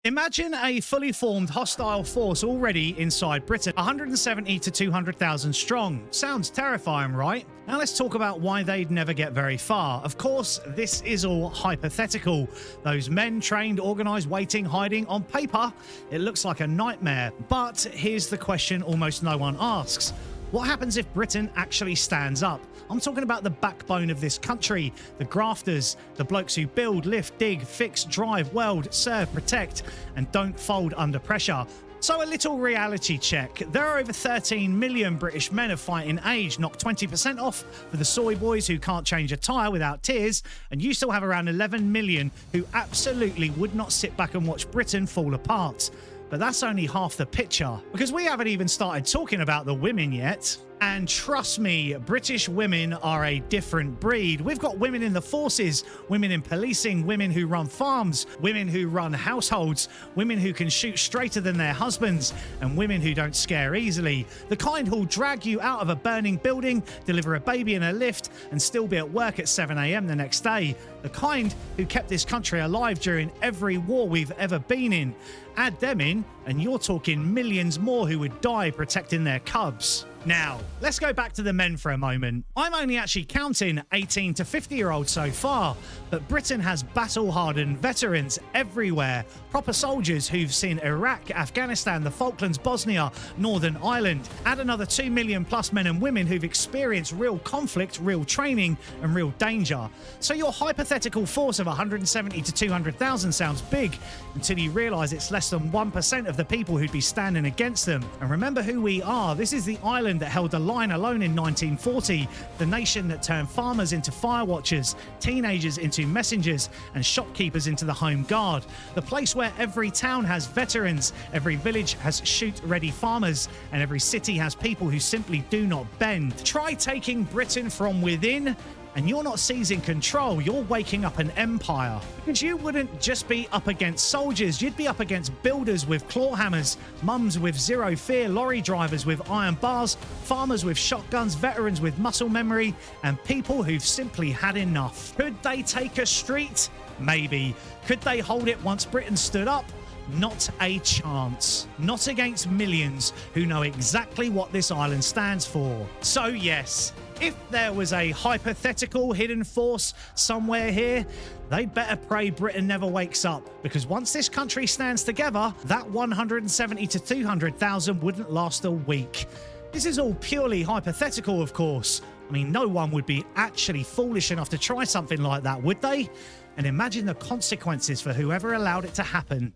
Imagine a fully formed hostile force already inside Britain, 170 to 200,000 strong. Sounds terrifying, right? Now let's talk about why they'd never get very far. Of course, this is all hypothetical. Those men trained, organized, waiting, hiding, on paper, it looks like a nightmare. But here's the question almost no one asks. What happens if Britain actually stands up? I'm talking about the backbone of this country, the grafters, the blokes who build, lift, dig, fix, drive, weld, serve, protect, and don't fold under pressure. So a little reality check. There are over 13 million British men of fighting age. Knock 20% off for the soy boys who can't change a tyre without tears, and you still have around 11 million who absolutely would not sit back and watch Britain fall apart. But that's only half the picture, because we haven't even started talking about the women yet. And trust me, British women are a different breed. We've got women in the forces, women in policing, women who run farms, women who run households, women who can shoot straighter than their husbands, and women who don't scare easily. The kind who'll drag you out of a burning building, deliver a baby in a lift, and still be at work at 7 a.m. the next day. The kind who kept this country alive during every war we've ever been in. Add them in, and you're talking millions more who would die protecting their cubs. Now, let's go back to the men for a moment. I'm only actually counting 18 to 50-year-olds so far, but Britain has battle-hardened veterans everywhere. Proper soldiers who've seen Iraq, Afghanistan, the Falklands, Bosnia, Northern Ireland. Add another 2 million plus men and women who've experienced real conflict, real training, and real danger. So your hypothetical force of 170 to 200,000 sounds big until you realise it's less than 1% of the people who'd be standing against them. And remember who we are. This is the island that held the line alone in 1940, the nation that turned farmers into fire watchers, teenagers into messengers, and shopkeepers into the home guard, the place where every town has veterans, every village has shoot-ready farmers, and every city has people who simply do not bend. Try taking Britain from within, and you're not seizing control, you're waking up an empire. Because you wouldn't just be up against soldiers, you'd be up against builders with claw hammers, mums with zero fear, lorry drivers with iron bars, farmers with shotguns, veterans with muscle memory, and people who've simply had enough. Could they take a street? Maybe. Could they hold it once Britain stood up? Not a chance. Not against millions who know exactly what this island stands for. So yes, if there was a hypothetical hidden force somewhere here, they'd better pray Britain never wakes up, because once this country stands together, that 170 to 200,000 wouldn't last a week. This is all purely hypothetical, of course. I mean, no one would be actually foolish enough to try something like that, would they? And imagine the consequences for whoever allowed it to happen.